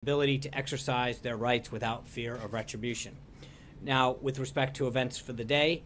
ability to exercise their rights without fear of retribution. Now, with respect to events for the day,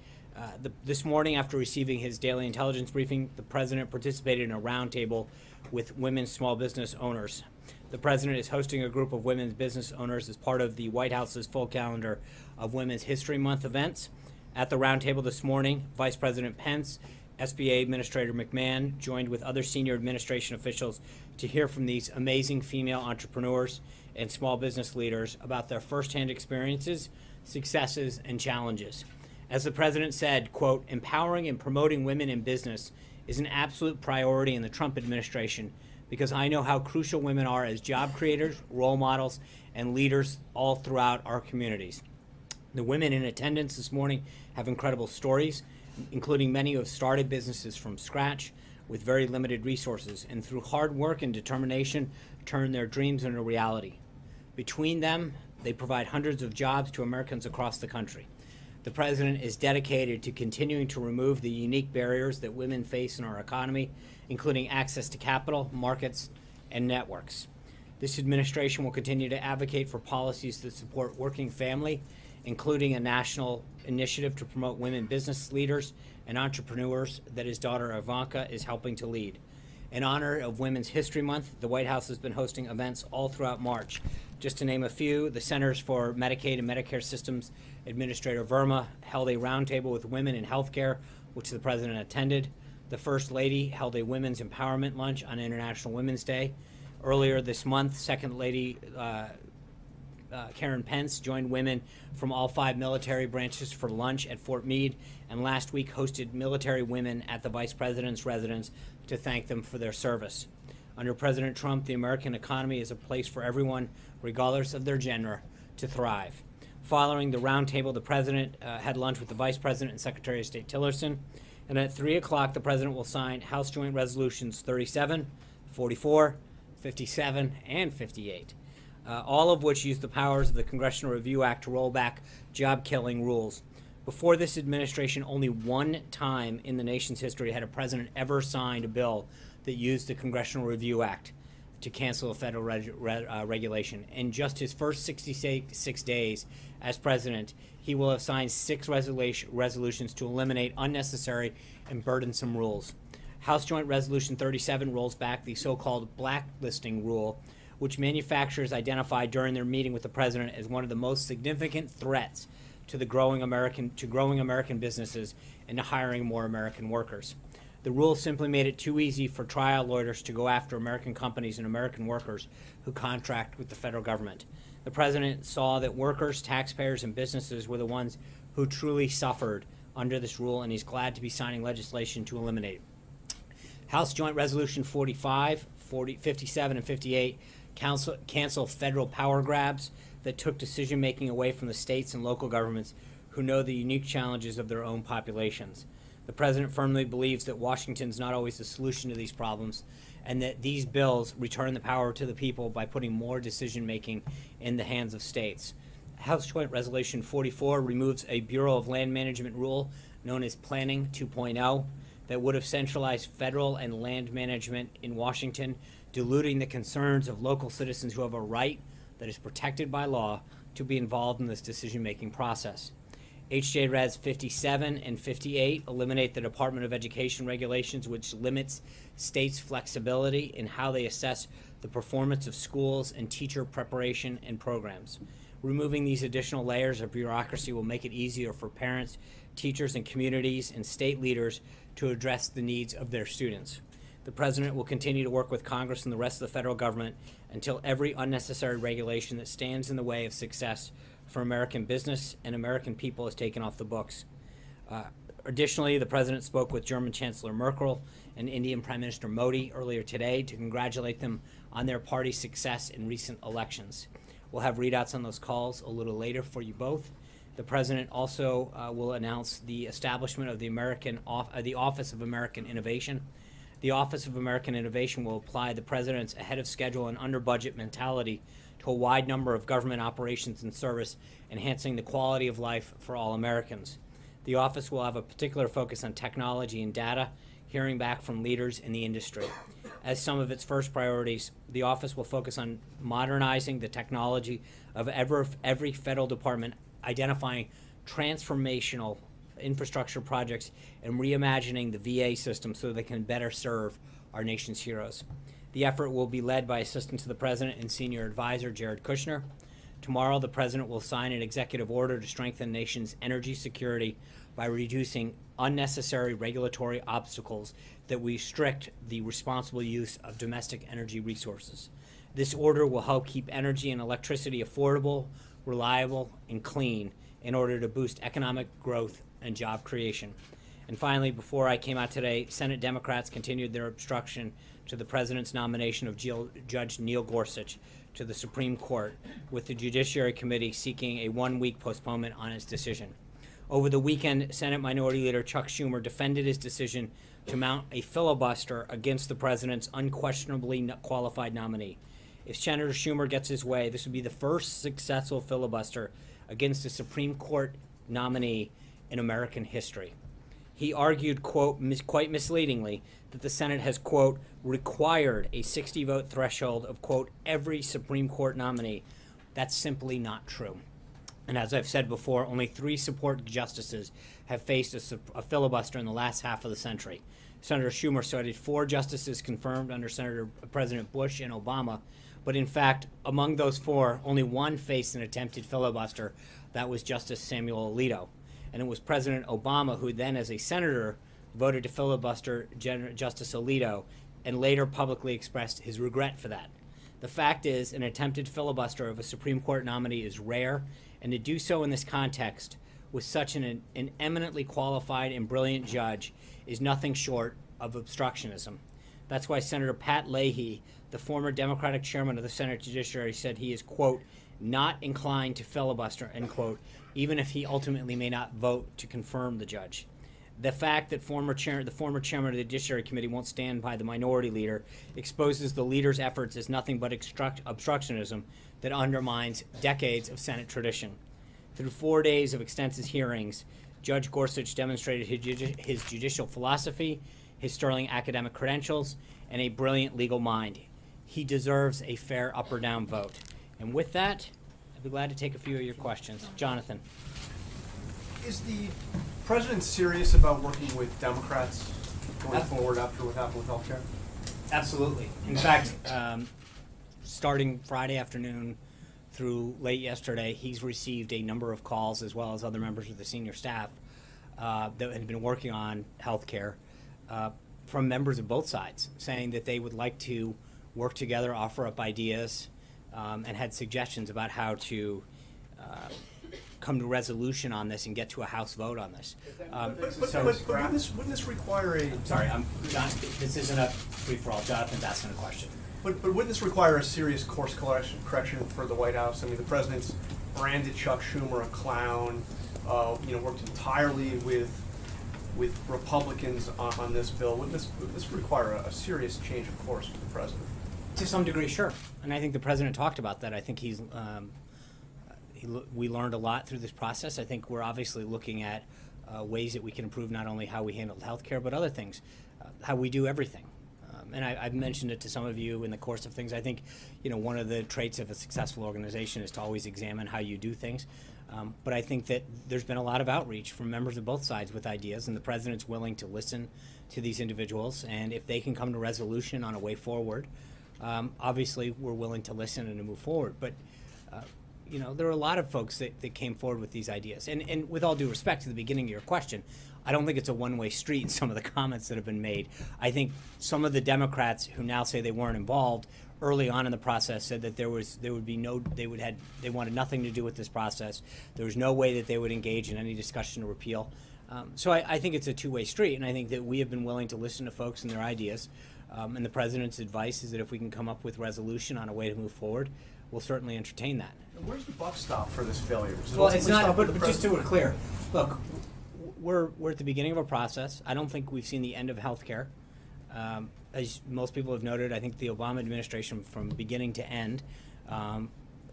this morning after receiving his daily intelligence briefing, the president participated in a roundtable with women small business owners. The president is hosting a group of women's business owners as part of the White House's full calendar of Women's History Month events. At the roundtable this morning, Vice President Pence, SBA Administrator McMahon joined with other senior administration officials to hear from these amazing female entrepreneurs and small business leaders about their firsthand experiences, successes, and challenges. As the president said, quote, "Empowering and promoting women in business is an absolute priority in the Trump administration because I know how crucial women are as job creators, role models, and leaders all throughout our communities." The women in attendance this morning have incredible stories, including many who have started businesses from scratch with very limited resources and through hard work and determination turned their dreams into reality. Between them, they provide hundreds of jobs to Americans across the country. The president is dedicated to continuing to remove the unique barriers that women face in our economy, including access to capital, markets, and networks. This administration will continue to advocate for policies that support working family, including a national initiative to promote women business leaders and entrepreneurs that his daughter Ivanka is helping to lead. In honor of Women's History Month, the White House has been hosting events all throughout March. Just to name a few, the Centers for Medicaid and Medicare Systems Administrator Verma held a roundtable with women in healthcare, which the president attended. The First Lady held a women's empowerment lunch on International Women's Day. Earlier this month, Second Lady Karen Pence joined women from all 5 military branches for lunch at Fort Meade, and last week hosted military women at the Vice President's residence to thank them for their service. Under President Trump, the American economy is a place for everyone, regardless of their gender, to thrive. Following the roundtable, the president had lunch with the Vice President and Secretary of State Tillerson, and at 3 o'clock, the president will sign House Joint Resolutions 37, 44, 57, and 58. All of which use the powers of the Congressional Review Act to roll back job-killing rules. Before this administration, only one time in the nation's history had a president ever signed a bill that used the Congressional Review Act to cancel a federal regulation. In just his first 66 days as president, he will have signed 6 resolutions to eliminate unnecessary and burdensome rules. House Joint Resolution 37 rolls back the so-called blacklisting rule, which manufacturers identified during their meeting with the president as one of the most significant threats to growing American businesses and to hiring more American workers. The rule simply made it too easy for trial lawyers to go after American companies and American workers who contract with the federal government. The president saw that workers, taxpayers, and businesses were the ones who truly suffered under this rule, and he's glad to be signing legislation to eliminate it. House Joint Resolution 45, 57, and 58 cancel federal power grabs that took decision-making away from the states and local governments who know the unique challenges of their own populations. The president firmly believes that Washington is not always the solution to these problems and that these bills return the power to the people by putting more decision-making in the hands of states. House Joint Resolution 44 removes a Bureau of Land Management rule known as Planning 2.0 that would have centralized federal and land management in Washington, diluting the concerns of local citizens who have a right that is protected by law to be involved in this decision-making process. H.J. Res 57 and 58 eliminate the Department of Education regulations, which limits states' flexibility in how they assess the performance of schools and teacher preparation and programs. Removing these additional layers of bureaucracy will make it easier for parents, teachers, and communities and state leaders to address the needs of their students. The president will continue to work with Congress and the rest of the federal government until every unnecessary regulation that stands in the way of success for American business and American people is taken off the books. Additionally, the president spoke with German Chancellor Merkel and Indian Prime Minister Modi earlier today to congratulate them on their party's success in recent elections. We'll have readouts on those calls a little later for you both. The president also will announce the establishment of the Office of American Innovation. The Office of American Innovation will apply the president's ahead of schedule and under budget mentality to a wide number of government operations and service, enhancing the quality of life for all Americans. The office will have a particular focus on technology and data. hearing back from leaders in the industry. As some of its first priorities, the office will focus on modernizing the technology of every federal department, identifying transformational infrastructure projects, and reimagining the VA system so they can better serve our nation's heroes. The effort will be led by Assistant to the President and Senior Advisor Jared Kushner. Tomorrow, the President will sign an executive order to strengthen the nation's energy security by reducing unnecessary regulatory obstacles that restrict the responsible use of domestic energy resources. This order will help keep energy and electricity affordable, reliable, and clean in order to boost economic growth and job creation. And finally, before I came out today, Senate Democrats continued their obstruction to the President's nomination of Judge Neil Gorsuch to the Supreme Court, with the Judiciary Committee seeking a one-week postponement on its decision. Over the weekend, Senate Minority Leader Chuck Schumer defended his decision to mount a filibuster against the President's unquestionably qualified nominee. If Senator Schumer gets his way, this would be the first successful filibuster against a Supreme Court nominee in American history. He argued, quote, quite misleadingly, that the Senate has, quote, required a 60-vote threshold of, quote, every Supreme Court nominee. That's simply not true. And as I've said before, only 3 support justices have faced a filibuster in the last half of the century. Senator Schumer cited 4 justices confirmed under President Bush and Obama, but in fact, among those 4, only 1 faced an attempted filibuster. That was Justice Samuel Alito. And it was President Obama who then, as a senator, voted to filibuster Justice Alito and later publicly expressed his regret for that. The fact is, an attempted filibuster of a Supreme Court nominee is rare, and to do so in this context with such an eminently qualified and brilliant judge is nothing short of obstructionism. That's why Senator Pat Leahy, the former Democratic chairman of the Senate Judiciary, said he is, quote, not inclined to filibuster, end quote, even if he ultimately may not vote to confirm the judge. The fact that the former chairman of the Judiciary Committee won't stand by the minority leader exposes the leader's efforts as nothing but obstructionism that undermines decades of Senate tradition. Through 4 days of extensive hearings, Judge Gorsuch demonstrated his judicial philosophy, his sterling academic credentials, and a brilliant legal mind. He deserves a fair up or down vote. And with that, I'd be glad to take a few of your questions. Jonathan. Is the president serious about working with Democrats going forward after what happened with healthcare? Absolutely. In fact, starting Friday afternoon through late yesterday, he's received a number of calls, as well as other members of the senior staff that had been working on healthcare from members of both sides, saying that they would like to work together, offer up ideas, and had suggestions about how to come to resolution on this and get to a House vote on this. But wouldn't this require a... I'm sorry, John, this isn't a free-for-all. Jonathan's asking a question. But wouldn't this require a serious course correction for the White House? I mean, the president's branded Chuck Schumer a clown, worked entirely with Republicans on this bill. Wouldn't this require a serious change of course for the president? To some degree, sure. And I think the president talked about that. I think we learned a lot through this process. I think we're obviously looking at ways that we can improve not only how we handle healthcare, but other things, how we do everything. And I've mentioned it to some of you in the course of things. I think, one of the traits of a successful organization is to always examine how you do things. But I think that there's been a lot of outreach from members of both sides with ideas, and the president's willing to listen to these individuals. And if they can come to resolution on a way forward, obviously we're willing to listen and to move forward. But there are a lot of folks that came forward with these ideas. And with all due respect to the beginning of your question, I don't think it's a one-way street in some of the comments that have been made. I think some of the Democrats who now say they weren't involved early on in the process said that they wanted nothing to do with this process. There was no way that they would engage in any discussion to repeal. So I think it's a two-way street, and I think that we have been willing to listen to folks and their ideas. And the president's advice is that if we can come up with resolution on a way to move forward, we'll certainly entertain that. And where's the buck stop for this failure? Well, it's not, but just to be clear, look, we're at the beginning of a process. I don't think we've seen the end of healthcare. As most people have noted, I think the Obama administration, from beginning to end,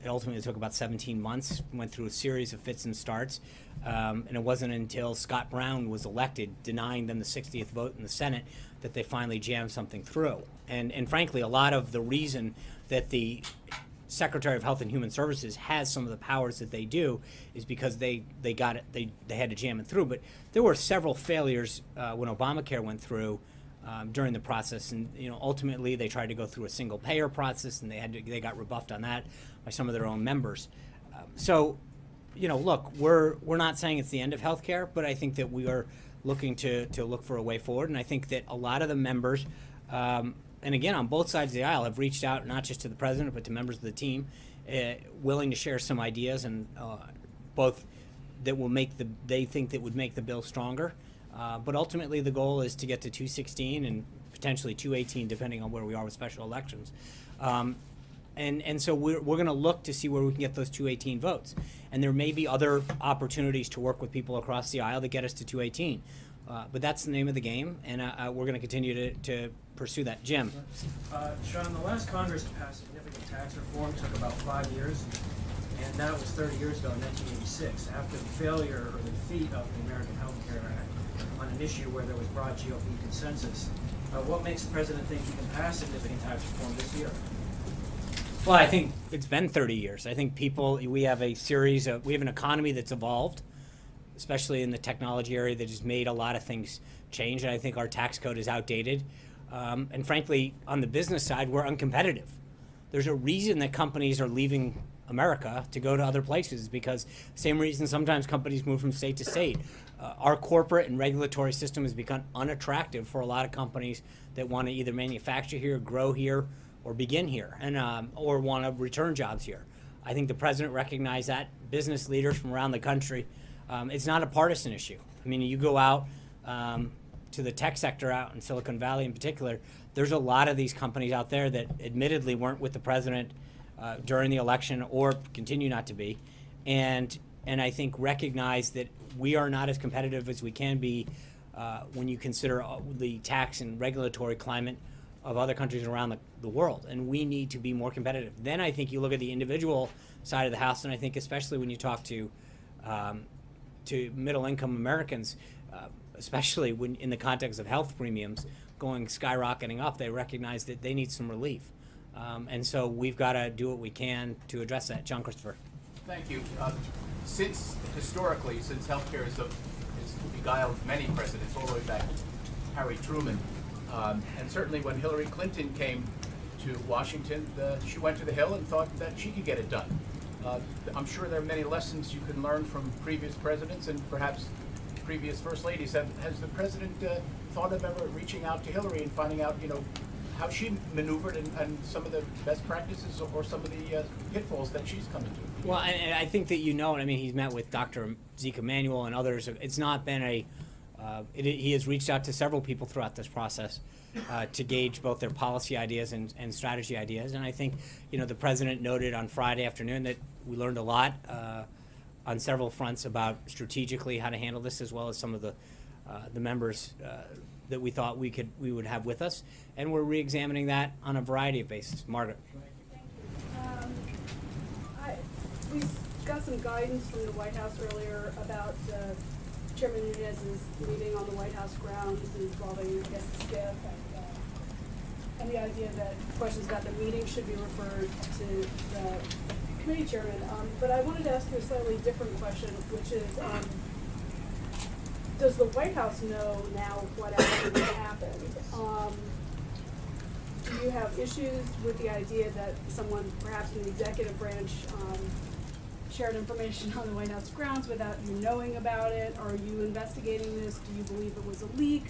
It ultimately took about 17 months, went through a series of fits and starts, and it wasn't until Scott Brown was elected, denying them the 60th vote in the Senate, that they finally jammed something through. And frankly, a lot of the reason that the Secretary of Health and Human Services has some of the powers that they do is because they got it, they had to jam it through. But there were several failures when Obamacare went through during the process, and ultimately they tried to go through a single payer process, and they got rebuffed on that by some of their own members. So, look, we're not saying it's the end of healthcare, but I think that we are looking to look for a way forward, and I think that a lot of the members, and again, on both sides of the aisle, have reached out not just to the president but to members of the team, willing to share some ideas, and both that will they think that would make the bill stronger. But ultimately, the goal is to get to 216 and potentially 218, depending on where we are with special elections. And so we're going to look to see where we can get those 218 votes. And there may be other opportunities to work with people across the aisle that get us to 218. But that's the name of the game, and we're going to continue to pursue that. Jim. Sean, the last Congress to pass significant tax reform took about 5 years, and that was 30 years ago in 1986, after the failure or the defeat of the American Health Care Act on an issue where there was broad GOP consensus. What makes the president think he can pass significant tax reform this year? Well, I think it's been 30 years. I think we have an economy that's evolved, especially in the technology area, that has made a lot of things change. And I think our tax code is outdated. And frankly, on the business side, we're uncompetitive. There's a reason that companies are leaving America to go to other places, because same reason sometimes companies move from state to state. Our corporate and regulatory system has become unattractive for a lot of companies that want to either manufacture here, grow here, or begin here, and or want to return jobs here. I think the president recognized that. Business leaders from around the country. It's not a partisan issue. I mean, you go out to the tech sector out in Silicon Valley in particular, there's a lot of these companies out there that admittedly weren't with the president during the election or continue not to be, and I think recognize that we are not as competitive as we can be when you consider the tax and regulatory climate of other countries around the world, and we need to be more competitive. Then I think you look at the individual side of the house, and I think especially when you talk to middle-income Americans, especially when in the context of health premiums going skyrocketing up, they recognize that they need some relief. And so we've got to do what we can to address that. John Christopher. Thank you. Historically, since healthcare has beguiled many presidents, all the way back to Harry Truman, and certainly when Hillary Clinton came to Washington, she went to the Hill and thought that she could get it done. I'm sure there are many lessons you can learn from previous presidents and perhaps previous first ladies. Has the president thought of ever reaching out to Hillary and finding out, how she maneuvered and some of the best practices or some of the pitfalls that she's come into? Well, and I think that he's met with Dr. Zeke Emanuel and others. It's not been he has reached out to several people throughout this process to gauge both their policy ideas and strategy ideas. And I think, the president noted on Friday afternoon that we learned a lot on several fronts about strategically how to handle this, as well as some of the members that we thought we would have with us. And we're re-examining that on a variety of bases. Margaret. Thank you. We got some guidance from the White House earlier about Chairman Nunez's meeting on the White House grounds involving, I guess, the SCIF and the idea that questions about the meeting should be referred to the committee chairman. But I wanted to ask you a slightly different question, which is, does the White House know now what actually happened? Do you have issues with the idea that someone, perhaps in the executive branch, shared information on the White House grounds without you knowing about it? Are you investigating this? Do you believe it was a leak?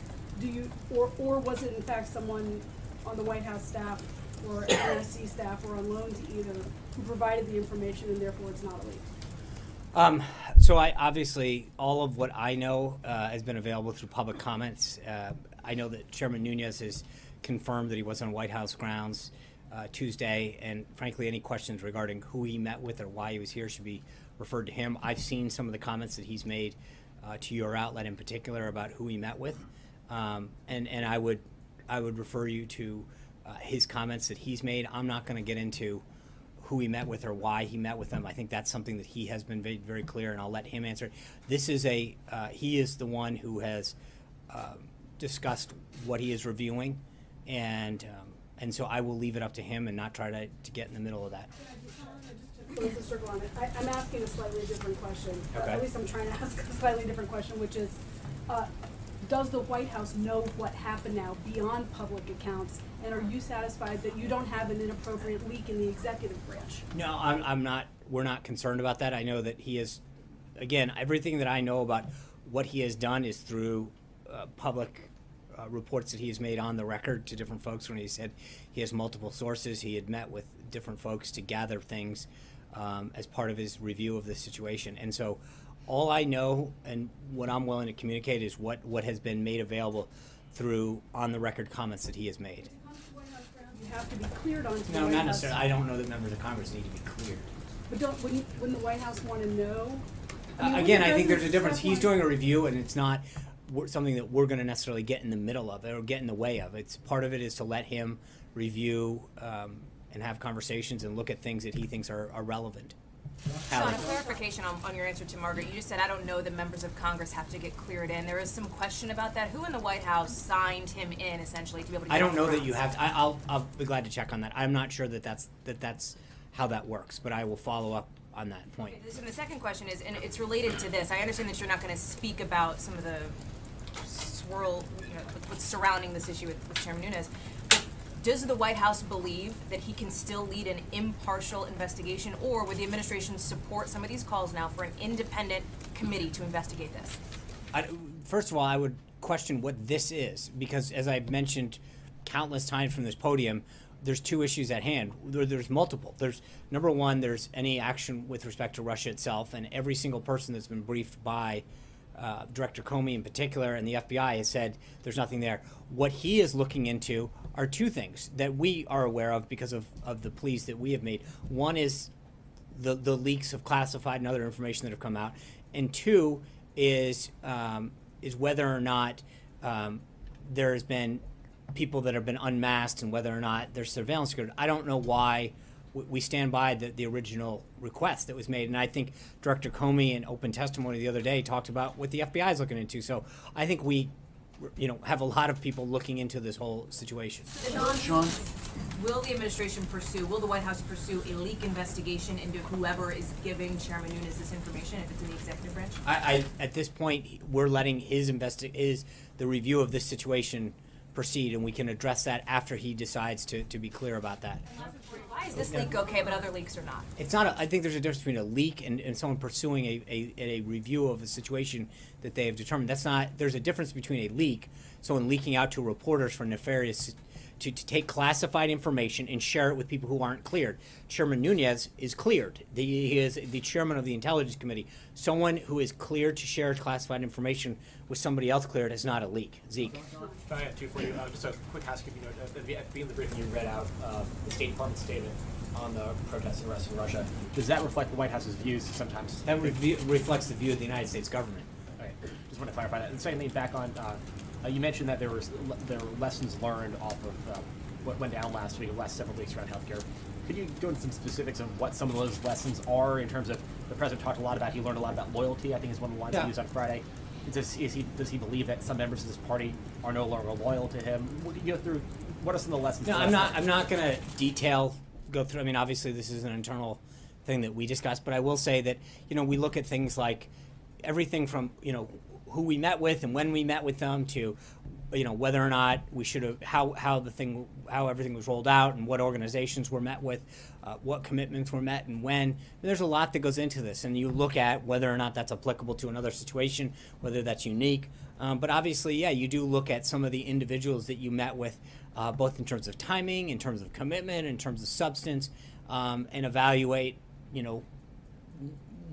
Or was it in fact someone on the White House staff or NSC staff or on loan to either who provided the information and therefore it's not a leak? So I obviously, all of what I know has been available through public comments. I know that Chairman Nunes has confirmed that he was on White House grounds Tuesday, and frankly, any questions regarding who he met with or why he was here should be referred to him. I've seen some of the comments that he's made to your outlet in particular about who he met with, and I would refer you to his comments that he's made. I'm not going to get into who he met with or why he met with them. I think that's something that he has been very, very clear, and I'll let him answer. This is he is the one who has discussed what he is reviewing, and so I will leave it up to him and not try to get in the middle of that. Just to close the circle on it, I'm asking a slightly different question. Okay. At least I'm trying to ask a slightly different question, which is, does the White House know what happened now beyond public accounts? And are you satisfied that you don't have an inappropriate leak in the executive branch? No, I'm not. We're not concerned about that. I know that he is, again, everything that I know about what he has done is through public reports that he has made on the record to different folks. When he said he has multiple sources, he had met with different folks to gather things as part of his review of the situation. And so all I know and what I'm willing to communicate is what has been made available through on the record comments that he has made. You have to be cleared onto the No, White not House. necessarily. I don't know that members of Congress need to be cleared. But wouldn't the White House want to know? I mean, Again, wouldn't I think the there's a difference. president He's doing a review, and it's not something that we're going to necessarily get in the middle of or get in the way of. It's part of it is to let him review and have conversations and look at things that he thinks are relevant. Sean, Hallie. a clarification on your answer to Margaret. You just said, I don't know that members of Congress have to get cleared in. There is some question about that. Who in the White House signed him in, essentially, to be able to get I don't on know the that you grounds? have to. I'll be glad to check on that. I'm not sure that that's how that works, but I will follow up on that point. So the second question is, and it's related to this, I understand that you're not going to speak about some of the swirl, what's surrounding this issue with Chairman Nunes, but does the White House believe that he can still lead an impartial investigation, or would the administration support some of these calls now for an independent committee to investigate this? First of all, I would question what this is, because as I've mentioned countless times from this podium, there's two issues at hand. There's multiple. There's number one, there's any action with respect to Russia itself, and every single person that's been briefed by Director Comey in particular and the FBI has said there's nothing there. What he is looking into are two things that we are aware of because of the pleas that we have made. One is the leaks of classified and other information that have come out, and two is whether or not there has been people that have been unmasked and whether or not there's surveillance occurred. I don't know why we stand by the original request that was made, and I think Director Comey in open testimony the other day talked about what the FBI is looking into. So I think we, have a lot of people looking into this whole situation. Sean? Will the administration will the White House pursue a leak investigation into whoever is giving Chairman Nunes this information, if it's in the executive branch? I at this point, we're letting the review of this situation proceed, and we can address that after he decides to be clear about that. Why is this leak okay, but other leaks are not? It's not. I think there's a difference between a leak and someone pursuing a review of a situation that they have determined. That's not. There's a difference between a leak, someone leaking out to reporters for nefarious, to take classified information and share it with people who aren't cleared. Chairman Nunes is cleared. He is the chairman of the Intelligence Committee. Someone who is cleared to share classified information with somebody else cleared is not a leak. Zeke. I have two for you. Just a quick housekeeping note. At the beginning of the briefing, you read out the State Department statement on the protests and arrests in Russia. Does that reflect the White House's views sometimes? That reflects the view of the United States government. Okay. Just want to clarify that. And secondly, back on, you mentioned that there were lessons learned off of what went down last week, the last several weeks around healthcare. Could you go into some specifics of what some of those lessons are in terms of the president talked a lot about, he learned a lot about loyalty, I think is one of the lines he used on Friday. Does he believe that some members of this party are no longer loyal to him? What can you go through? What are some of the lessons? No, I'm not going to go through. I mean, obviously, this is an internal thing that we discussed, but I will say that we look at things like everything from who we met with and when we met with them to whether or not we should have how everything was rolled out and what organizations were met with, what commitments were met and when. There's a lot that goes into this, and you look at whether or not that's applicable to another situation, whether that's unique. But obviously, you do look at some of the individuals that you met with, both in terms of timing, in terms of commitment, in terms of substance, and evaluate,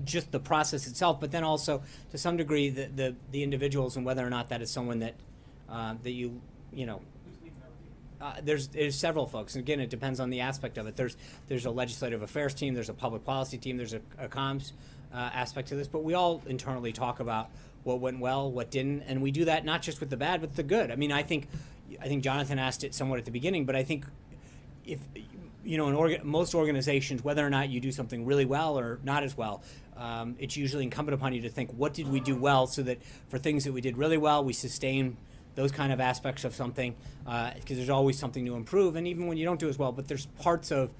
just the process itself, but then also to some degree the individuals and whether or not that is someone that there's several folks, and again, it depends on the aspect of it. There's a legislative affairs team, there's a public policy team, there's a comms aspect to this, but we all internally talk about what went well, what didn't, and we do that not just with the bad, but the good. I mean, I think Jonathan asked it somewhat at the beginning, but I think if you know, most organizations, whether or not you do something really well or not as well, it's usually incumbent upon you to think, what did we do well, so that for things that we did really well, we sustain those kind of aspects of something, because there's always something to improve, and even when you don't do as well, but there's parts of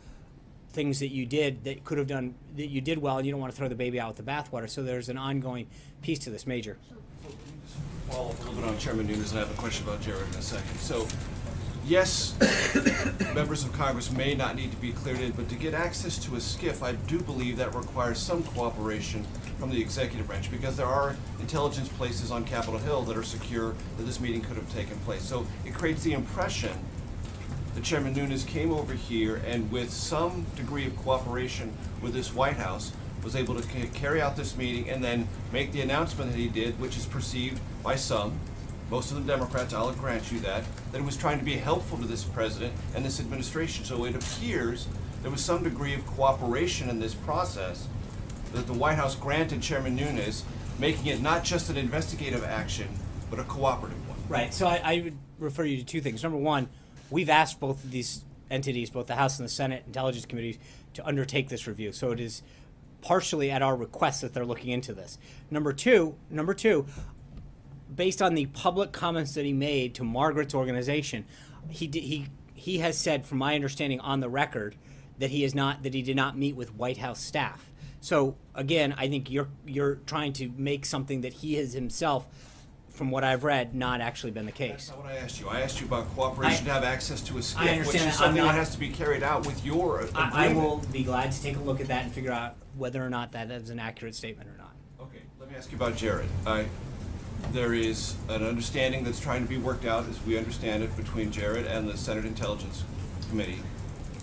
things that you did that could have done, that you did well, and you don't want to throw the baby out with the bathwater, so there's an ongoing piece to this, Major. Follow up a little bit on Chairman Nunes, and I have a question about Jared in a second. So, yes, members of Congress may not need to be cleared in, but to get access to a SCIF, I do believe that requires some cooperation from the executive branch, because there are intelligence places on Capitol Hill that are secure that this meeting could have taken place. So it creates the impression that Chairman Nunes came over here and with some degree of cooperation with this White House was able to carry out this meeting and then make the announcement that he did, which is perceived by some, most of them Democrats, I'll grant you that it was trying to be helpful to this president and this administration. So it appears there was some degree of cooperation in this process that the White House granted Chairman Nunes, making it not just an investigative action, but a cooperative one. Right, so I would refer you to two things. Number one, we've asked both of these entities, both the House and the Senate Intelligence Committees, to undertake this review. So it is partially at our request that they're looking into this. Number two, based on the public comments that he made to Margaret's organization, he has said, from my understanding on the record, that he did not meet with White House staff. So again, I think you're trying to make something that he has himself, from what I've read, not actually been the case. That's not what I asked you. I asked you about cooperation to have access to a SCIF, which understand is that. something that has to be carried out with your agreement. I will be glad to take a look at that and figure out whether or not that is an accurate statement or not. Okay, let me ask you about Jared. There is an understanding that's trying to be worked out, as we understand it, between Jared and the Senate Intelligence Committee.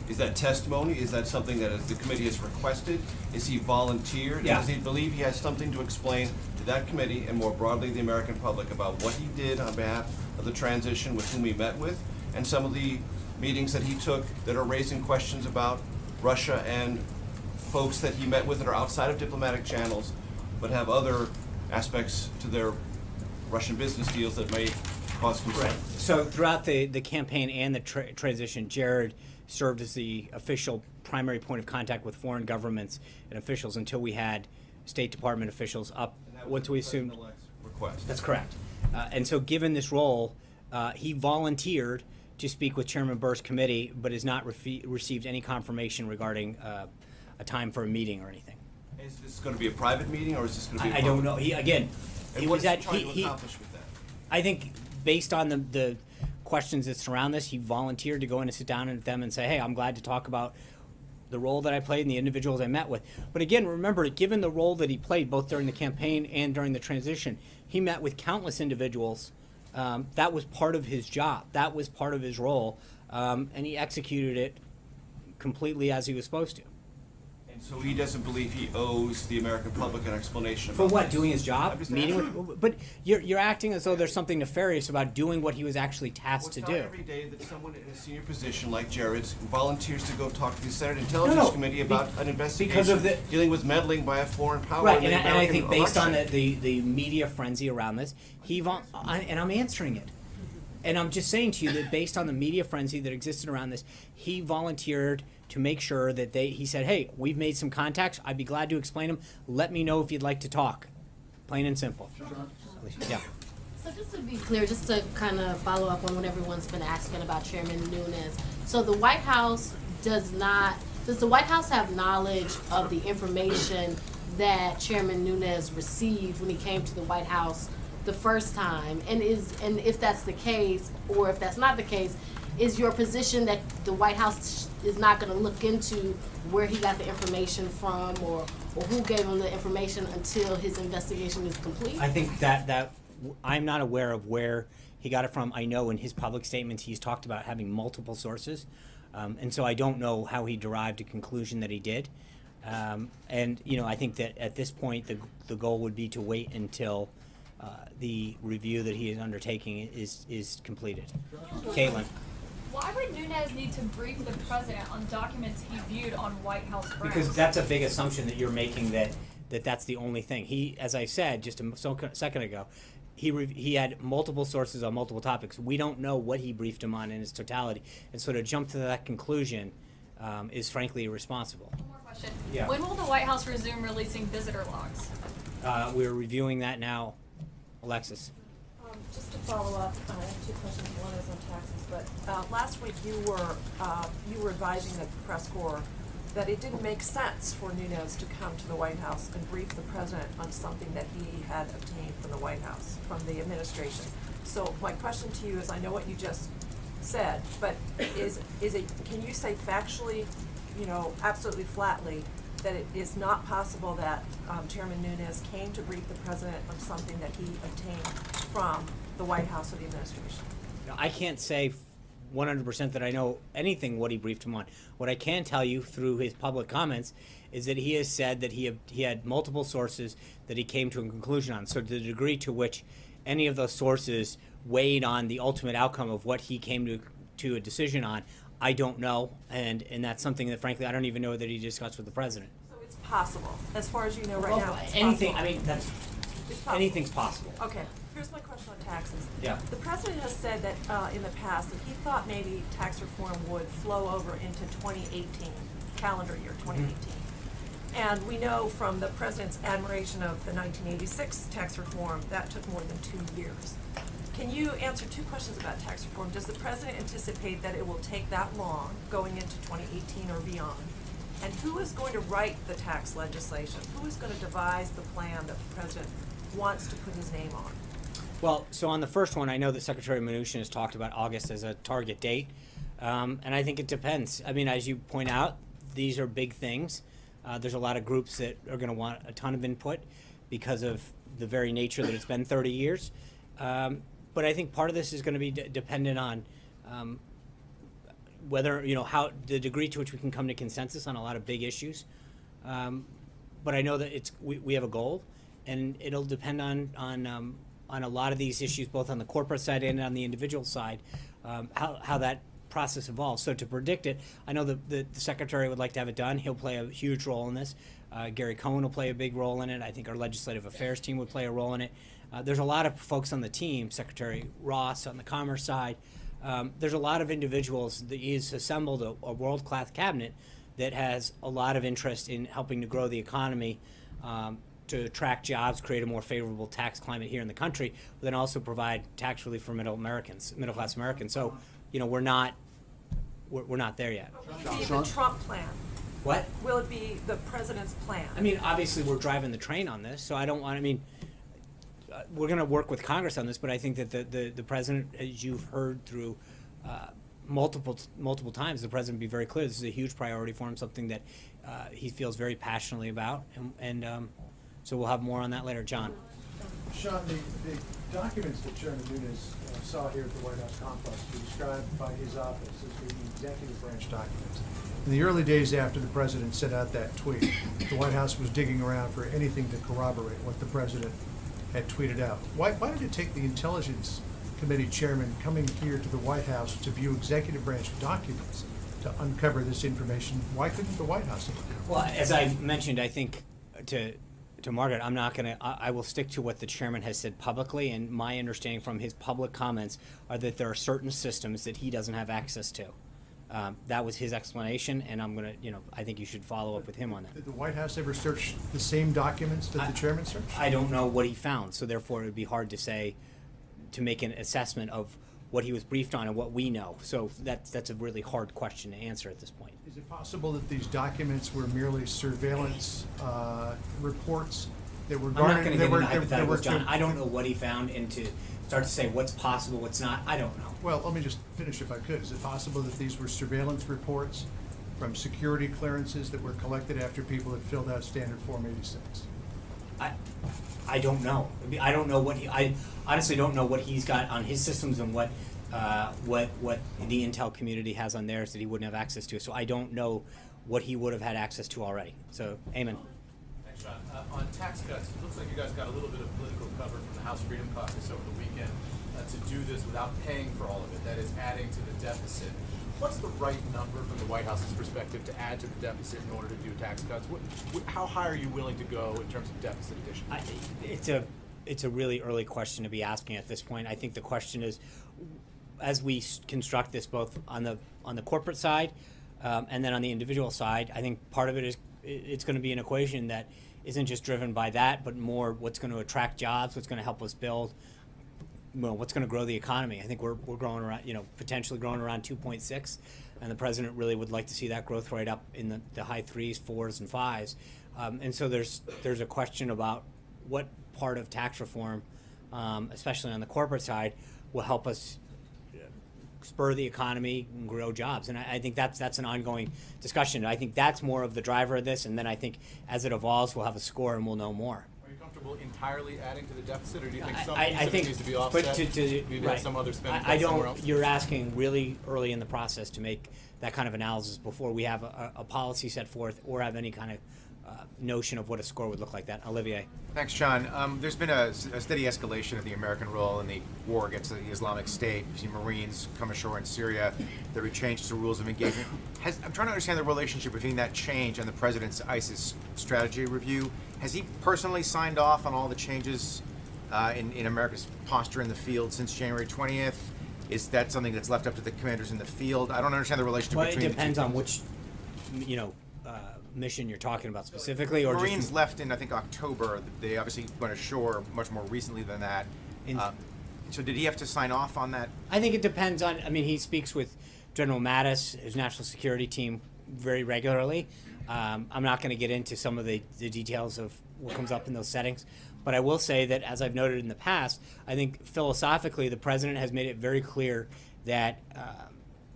Is that testimony? Is that something that the committee has requested? Is he volunteered? Yeah. And does he believe he has something to explain to that committee and more broadly the American public about what he did on behalf of the transition, with whom he met with, and some of the meetings that he took that are raising questions about Russia and folks that he met with that are outside of diplomatic channels but have other aspects to their Russian business deals that may cause concern? So throughout the campaign and the transition, Jared served as the official primary point of contact with foreign governments and officials until we had State Department officials up And that was once we the assumed. President-elect's request. That's correct. And so given this role, he volunteered to speak with Chairman Burr's committee, but has not received any confirmation regarding a time for a meeting or anything. Is this going to be a private meeting, or is this going to be a I don't public? know. He And was what at is he trying to accomplish with that? I think based on the questions that surround this, he volunteered to go in and sit down with them and say, hey, I'm glad to talk about the role that I played and the individuals I met with. But again, remember, given the role that he played both during the campaign and during the transition, he met with countless individuals. That was part of his job. That was part of his role. And he executed it completely as he was supposed to. And so he doesn't believe he owes the American public an explanation For about what? this. Doing his I'm job? just Meeting asking. with? But you're acting as though there's something nefarious about doing what he was actually tasked to Well, do. it's not every day that someone in a senior position like Jared's volunteers to go talk to the Senate Intelligence No, Committee be- about an investigation because of the- dealing with meddling by a foreign power Right, in the and I American think based on election. the media frenzy around this, and I'm answering it. And I'm just saying to you that based on the media frenzy that existed around this, he volunteered to make sure that he said, hey, we've made some contacts. I'd be glad to explain them. Let me know if you'd like to talk. Plain and simple. Yeah. So just to be clear, just to kind of follow up on what everyone's been asking about Chairman Nunes. So the White House does the White House have knowledge of the information that Chairman Nunes received when he came to the White House the first time? And if that's the case, or if that's not the case, is your position that the White House is not going to look into where he got the information from, or who gave him the information until his investigation is complete? I think that I'm not aware of where he got it from. I know in his public statements he's talked about having multiple sources, and so I don't know how he derived a conclusion that he did. And I think that at this point the goal would be to wait until the review that he is undertaking is completed. Caitlin. Why would Nunes need to brief the president on documents he viewed on White House grounds? Because that's a big assumption that you're making that's the only thing. He, as I said just a second ago, he had multiple sources on multiple topics. We don't know what he briefed him on in its totality, and so to jump to that conclusion is frankly irresponsible. One more question. Yeah. When will the White House resume releasing visitor logs? We're reviewing that now. Alexis. Just to follow up, I have two questions. One is on taxes, but last week you were advising the press corps that it didn't make sense for Nunes to come to the White House and brief the president on something that he had obtained from the White House, from the administration. So my question to you is, I know what you just said, but is it, can you say factually, absolutely flatly, that it is not possible that Chairman Nunes came to brief the president on something that he obtained from the White House or the administration? Now, I can't say 100% that I know anything what he briefed him on. What I can tell you through his public comments is that he has said that he had multiple sources that he came to a conclusion on. So to the degree to which any of those sources weighed on the ultimate outcome of what he came to a decision on, I don't know, and that's something that frankly I don't even know that he discussed with the president. So it's possible, as far as you know right now. It's anything. possible. I mean, that's It's possible. anything's possible. Okay, here's my question on taxes. Yeah. The president has said that in the past that he thought maybe tax reform would flow over into 2018, calendar year 2018. And we know from the president's admiration of the 1986 tax reform, that took more than 2 years. Can you answer two questions about tax reform? Does the president anticipate that it will take that long going into 2018 or beyond? And who is going to write the tax legislation? Who is going to devise the plan that the president wants to put his name on? Well, so on the first one, I know that Secretary Mnuchin has talked about August as a target date, and I think it depends. I mean, as you point out, these are big things. There's a lot of groups that are going to want a ton of input because of the very nature that it's been 30 years. But I think part of this is going to be dependent on whether, how the degree to which we can come to consensus on a lot of big issues. But I know that we have a goal, and it'll depend on a lot of these issues, both on the corporate side and on the individual side, how that process evolves. So to predict it, I know the secretary would like to have it done. He'll play a huge role in this. Gary Cohen will play a big role in it. I think our legislative affairs team would play a role in it. There's a lot of folks on the team, Secretary Ross on the commerce side. There's a lot of individuals that he's assembled a world-class cabinet that has a lot of interest in helping to grow the economy, to attract jobs, create a more favorable tax climate here in the country, but then also provide tax relief for middle-class Americans. So, we're not there yet. Will it be the Trump plan? What? Will it be the president's plan? I mean, obviously, we're driving the train on this, so I don't want. I mean, we're going to work with Congress on this, but I think that the president, as you've heard through multiple times, the president be very clear. This is a huge priority for him, something that he feels very passionately about, and so we'll have more on that later. John. Sean, the documents that Chairman Nunes saw here at the White House complex were described by his office as being executive branch documents. In the early days after the president sent out that tweet, the White House was digging around for anything to corroborate what the president had tweeted out. Why did it take the Intelligence Committee chairman coming here to the White House to view executive branch documents to uncover this information? Why couldn't the White House have done it? Well, as I mentioned, I think to Margaret, I'm not going to. I will stick to what the chairman has said publicly, and my understanding from his public comments are that there are certain systems that he doesn't have access to. That was his explanation, and I'm going to, I think you should follow up with him on that. Did the White House ever search the same documents that the chairman searched? I don't know what he found, so therefore it would be hard to make an assessment of what he was briefed on and what we know. So that's a really hard question to answer at this point. Is it possible that these documents were merely surveillance reports that were I'm not garnered? going to get into that were hypotheticals, John. I don't know what he found, and to start to say what's possible, what's not, I don't know. Well, let me just finish if I could. Is it possible that these were surveillance reports from security clearances that were collected after people had filled out standard Form 86? I don't know. I don't know I honestly don't know what he's got on his systems and what the intel community has on theirs that he wouldn't have access to. So I don't know what he would have had access to already. So, Eamon. Thanks, John. On tax cuts, it looks like you guys got a little bit of political cover from the House Freedom Caucus over the weekend to do this without paying for all of it. That is adding to the deficit. What's the right number from the White House's perspective to add to the deficit in order to do tax cuts? How high are you willing to go in terms of deficit addition? It's a really early question to be asking at this point. I think the question is, as we construct this both on the corporate side, And then on the individual side, I think part of it is it's going to be an equation that isn't just driven by that, but more what's going to attract jobs, what's going to help us build, what's going to grow the economy. I think we're growing around, potentially growing around 2.6, and the president really would like to see that growth rate up in the high 3s, 4s, and 5s. And so there's a question about what part of tax reform, especially on the corporate side, will help us spur the economy and grow jobs. And I think that's an ongoing discussion. I think that's more of the driver of this, and then I think as it evolves, we'll have a score and we'll know more. Are you comfortable entirely adding to the deficit, or do you think some I piece of it think, needs to be but offset? Maybe right. have some other spending I cut somewhere don't. else? You're asking really early in the process to make that kind of analysis before we have a policy set forth or have any kind of notion of what a score would look like. That Olivier. Thanks, John. There's been a steady escalation of the American role in the war against the Islamic State. We've seen Marines come ashore in Syria. There were changes to rules of engagement. I'm trying to understand the relationship between that change and the president's ISIS strategy review. Has he personally signed off on all the changes in America's posture in the field since January 20th? Is that something that's left up to the commanders in the field? I don't understand the relationship Well, between it the two depends on things. which, mission you're talking about specifically, or Marines just left in, I think, October. They obviously went ashore much more recently than that. So did he have to sign off on that? I think it depends on. I mean, he speaks with General Mattis, his national security team, very regularly. I'm not going to get into some of the details of what comes up in those settings, but I will say that, as I've noted in the past, I think philosophically the president has made it very clear that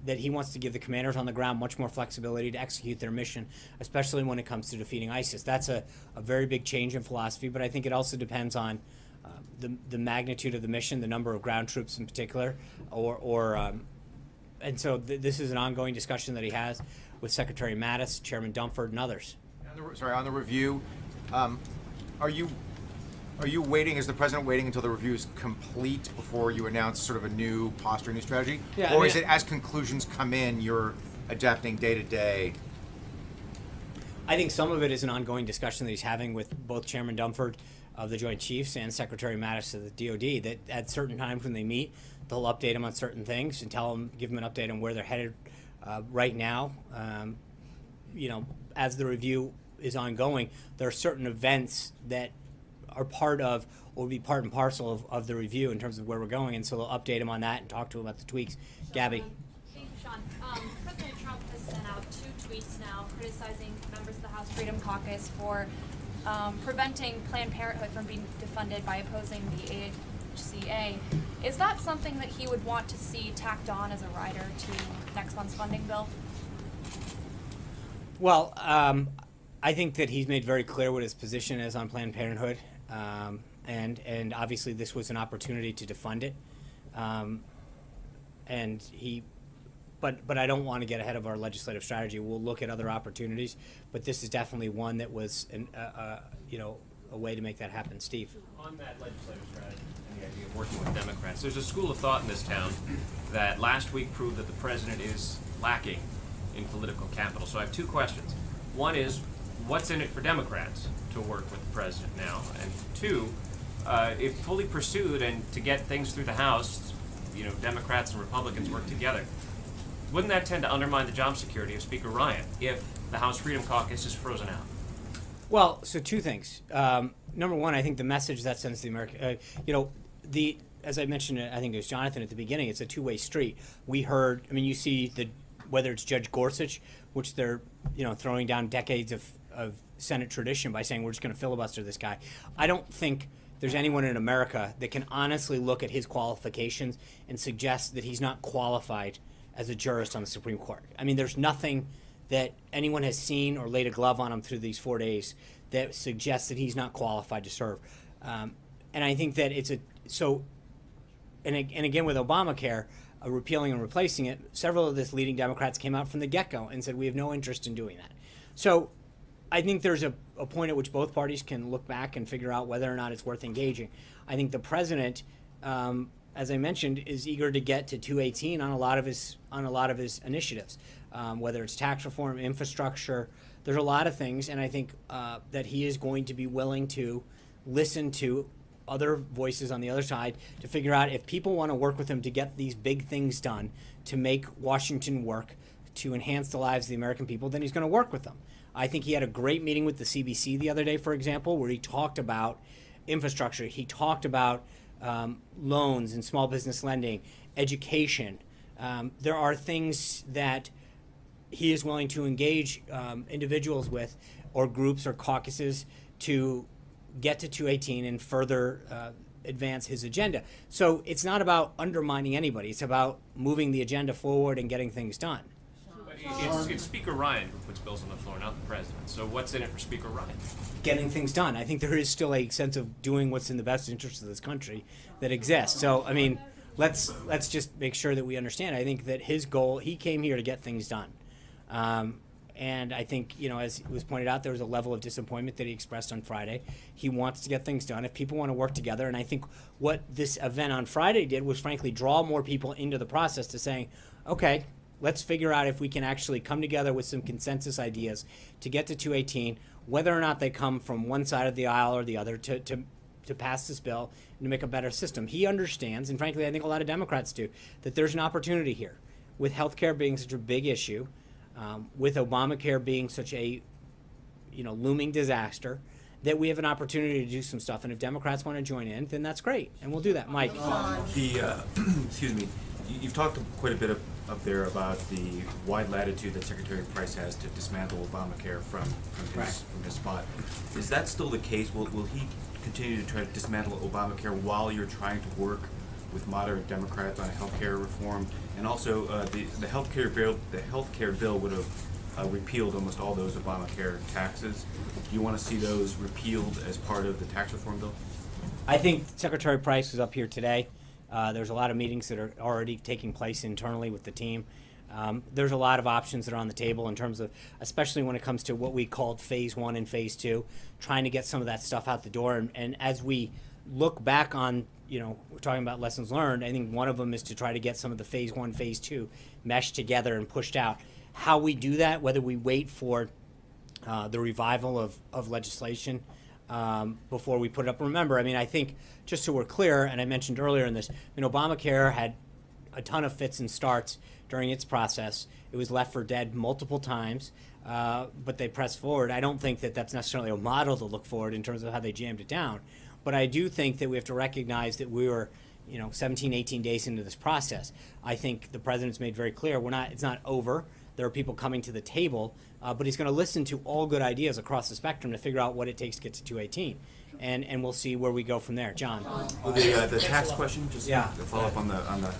that he wants to give the commanders on the ground much more flexibility to execute their mission, especially when it comes to defeating ISIS. That's a very big change in philosophy, but I think it also depends on the magnitude of the mission, the number of ground troops in particular, and so this is an ongoing discussion that he has with Secretary Mattis, Chairman Dunford, and others. On the review, are you waiting? Is the president waiting until the review is complete before you announce sort of a new posture, new strategy, Yeah, or is it as conclusions come in, you're adapting day to day? I think some of it is an ongoing discussion that he's having with both Chairman Dunford of the Joint Chiefs and Secretary Mattis of the DoD, that at certain times when they meet, they'll update him on certain things and give him an update on where they're headed right now. As the review is ongoing, there are certain events that are part of, or will be part and parcel of the review in terms of where we're going, and so they'll update him on that and talk to him about the tweaks. Gabby. Thank you, Sean. President Trump has sent out 2 tweets now criticizing members of the House Freedom Caucus for preventing Planned Parenthood from being defunded by opposing the AHCA. Is that something that he would want to see tacked on as a rider to next month's funding bill? Well, I think that he's made very clear what his position is on Planned Parenthood, and obviously this was an opportunity to defund it, but I don't want to get ahead of our legislative strategy. We'll look at other opportunities, but this is definitely one that was a way to make that happen. Steve. On that legislative strategy and the idea of working with Democrats, there's a school of thought in this town that last week proved that the president is lacking in political capital. So I have 2 questions. One is, what's in it for Democrats to work with the president now? And 2, if fully pursued and to get things through the House, Democrats and Republicans work together, wouldn't that tend to undermine the job security of Speaker Ryan if the House Freedom Caucus is frozen out? Well, so 2 things. Number one, I think the message that sends the American, as I mentioned, I think it was Jonathan at the beginning, it's a 2-way street. We heard, you see whether it's Judge Gorsuch, which they're, throwing down decades of Senate tradition by saying we're just going to filibuster this guy. I don't think there's anyone in America that can honestly look at his qualifications and suggest that he's not qualified as a jurist on the Supreme Court. There's nothing that anyone has seen or laid a glove on him through these 4 days that suggests that he's not qualified to serve. And I think that and again with Obamacare, repealing and replacing it, several of the leading Democrats came out from the get-go and said we have no interest in doing that. So I think there's a point at which both parties can look back and figure out whether or not it's worth engaging. I think the president, as I mentioned, is eager to get to 218 on a lot of his initiatives, whether it's tax reform, infrastructure. There's a lot of things, and I think that he is going to be willing to listen to other voices on the other side to figure out if people want to work with him to get these big things done, to make Washington work, to enhance the lives of the American people, then he's going to work with them. I think he had a great meeting with the CBC the other day, for example, where he talked about infrastructure. He talked about loans and small business lending, education. There are things that he is willing to engage individuals with, or groups or caucuses, to get to 218 and further advance his agenda. So it's not about undermining anybody. It's about moving the agenda forward and getting things done. But it's Speaker Ryan who puts bills on the floor, not the president. So what's in it for Speaker Ryan? Getting things done. I think there is still a sense of doing what's in the best interest of this country that exists. So, I mean, let's just make sure that we understand. I think that his goal, he came here to get things done. And I think, as it was pointed out, there was a level of disappointment that he expressed on Friday. He wants to get things done. If people want to work together, and I think what this event on Friday did was, frankly, draw more people into the process to saying, okay, let's figure out if we can actually come together with some consensus ideas to get to 218, whether or not they come from one side of the aisle or the other, to pass this bill and to make a better system. He understands, and frankly, I think a lot of Democrats do, that there's an opportunity here. With health care being such a big issue, with Obamacare being such a looming disaster, that we have an opportunity to do some stuff. And if Democrats want to join in, then that's great, and we'll do that. Mike. Excuse me. You've talked quite a bit up there about the wide latitude that Secretary Price has to dismantle Obamacare from his spot. Is that still the case? Will he continue to try to dismantle Obamacare while you're trying to work with moderate Democrats on health care reform? And also, the health care bill would have repealed almost all those Obamacare taxes. Do you want to see those repealed as part of the tax reform bill? I think Secretary Price was up here today. There's a lot of meetings that are already taking place internally with the team. There's a lot of options that are on the table in terms of, especially when it comes to what we called phase 1 and phase 2, trying to get some of that stuff out the door. And as we look back on, we're talking about lessons learned, I think one of them is to try to get some of the phase 1, phase 2 meshed together and pushed out. How we do that, whether we wait for the revival of legislation before we put it up. Remember, I think, just so we're clear, and I mentioned earlier in this, Obamacare had a ton of fits and starts during its process. It was left for dead multiple times, but they pressed forward. I don't think that that's necessarily a model to look forward in terms of how they jammed it down. But I do think that we have to recognize that we were 17, 18 days into this process. I think the president's made very clear it's not over. There are people coming to the table, but he's going to listen to all good ideas across the spectrum to figure out what it takes to get to 218. And we'll see where we go from there. John. Well, the tax question, just to follow up on the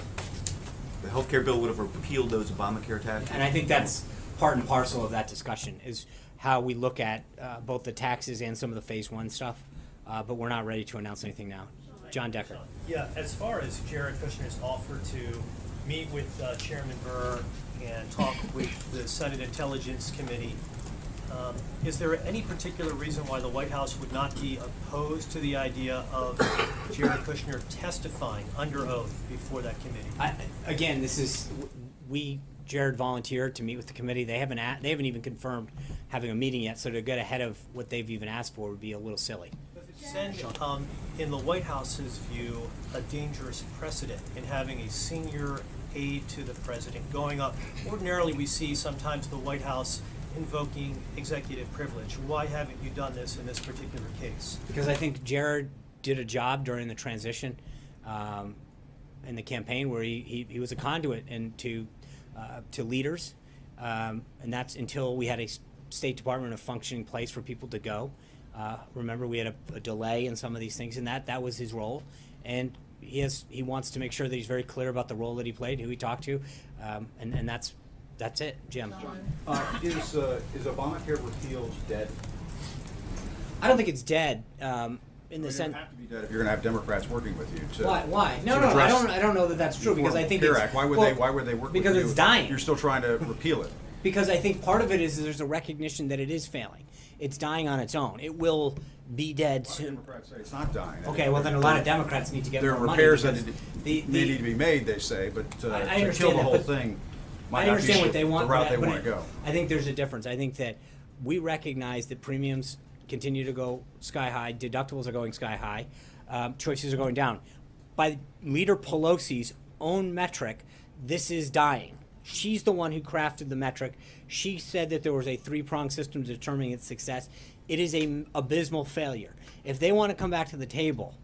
healthcare bill would have repealed those Obamacare taxes. And I think that's part and parcel of that discussion, is how we look at both the taxes and some of the phase 1 stuff. But we're not ready to announce anything now. John Decker. Yeah, as far as Jared Kushner's offer to meet with Chairman Burr and talk with the Senate Intelligence Committee, is there any particular reason why the White House would not be opposed to the idea of Jared Kushner testifying under oath before that committee? Jared volunteered to meet with the committee. They haven't even confirmed having a meeting yet, so to get ahead of what they've even asked for would be a little silly. Send, in the White House's view, a dangerous precedent in having a senior aide to the president going up. Ordinarily, we see sometimes the White House invoking executive privilege. Why haven't you done this in this particular case? Because I think Jared did a job during the transition in the campaign where he was a conduit to leaders, and that's until we had a State Department of functioning place for people to go. Remember, we had a delay in some of these things, and that was his role. And he wants to make sure that he's very clear about the role that he played, who he talked to, and that's it. Jim. Is Obamacare repealed dead? I don't think it's dead. In the sense, have to be dead if you're going to have Democrats working with you. To, why? No, to I don't know that that's true, because I think Care it's Act. Why would they work because with you? It's dying. You're still trying to repeal it. Because I think part of it is there's a recognition that it is failing. It's dying on its own. It will be dead soon. Democrats say it's not dying. Okay, well then a lot of Democrats need to get there more are money. repairs that need to be made, they say, but I to kill the that, whole but thing might I not understand be what they want, the route they but want to go. I think there's a difference. I think that we recognize that premiums continue to go sky high, deductibles are going sky high, choices are going down. By Leader Pelosi's own metric, this is dying. She's the one who crafted the metric. She said that there was a three-pronged system determining its success. It is an abysmal failure. If they want to come back to the table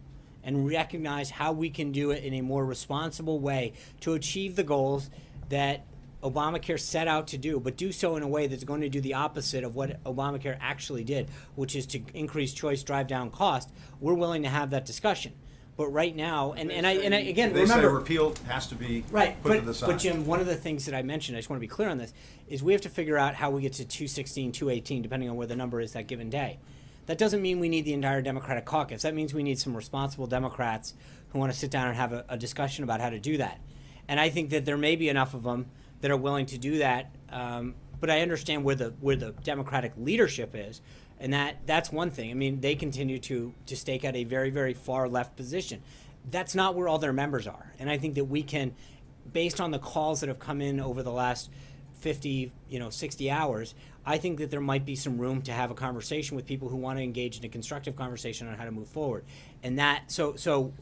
and recognize how we can do it in a more responsible way to achieve the goals that Obamacare set out to do, but do so in a way that's going to do the opposite of what Obamacare actually did, which is to increase choice, drive down cost, we're willing to have that discussion. But right now, and I again, They remember, say repeal has to be right, put to the side. but Jim, one of the things that I mentioned, I just want to be clear on this, is we have to figure out how we get to 216, 218, depending on where the number is that given day. That doesn't mean we need the entire Democratic caucus. That means we need some responsible Democrats who want to sit down and have a discussion about how to do that. And I think that there may be enough of them that are willing to do that. But I understand where the Democratic leadership is, and that's one thing. I mean, they continue to stake out a very, very far left position. That's not where all their members are. And I think that we can, based on the calls that have come in over the last 50, 60 hours, I think that there might be some room to have a conversation with people who want to engage in a constructive conversation on how to move forward. And so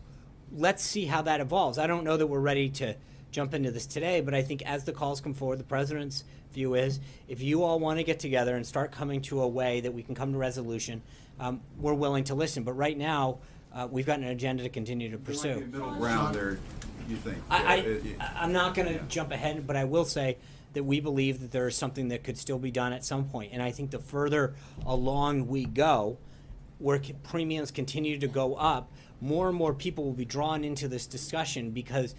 let's see how that evolves. I don't know that we're ready to jump into this today, but I think as the calls come forward, the president's view is if you all want to get together and start coming to a way that we can come to resolution, we're willing to listen. But right now, we've got an agenda to continue to pursue. There might be a middle ground there, you think? I'm not going to jump ahead, but I will say that we believe that there is something that could still be done at some point. And I think the further along we go, where premiums continue to go up, more and more people will be drawn into this discussion because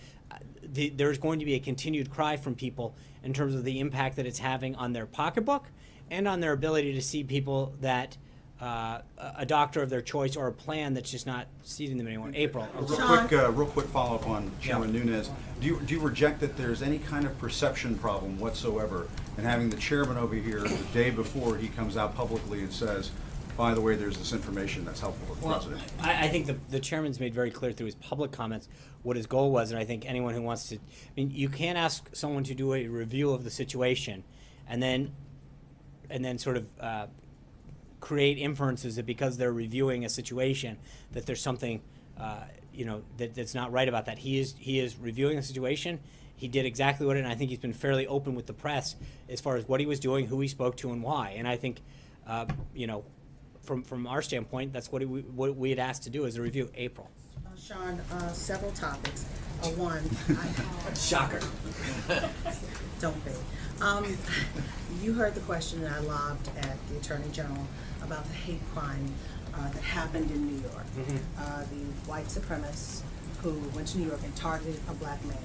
there's going to be a continued cry from people in terms of the impact that it's having on their pocketbook and on their ability to see people that a doctor of their choice or a plan that's just not seating them anymore. April. Real quick follow-up on Chairman Nunes. Do you reject that there's any kind of perception problem whatsoever in having the chairman over here the day before he comes out publicly and says, by the way, there's this information that's helpful to the president? I think the chairman's made very clear through his public comments what his goal was, and I think anyone who wants to, you can't ask someone to do a review of the situation and then sort of create inferences that because they're reviewing a situation that there's something that's not right about that. He is reviewing the situation. He did exactly what, and I think he's been fairly open with the press as far as what he was doing, who he spoke to, and why. And I think, from our standpoint, that's what we had asked to do as a review. April. Sean, several topics. One, Shocker. Don't be. You heard the question that I lobbed at the Attorney General about the hate crime that happened in New York. The white supremacist who went to New York and targeted a black man.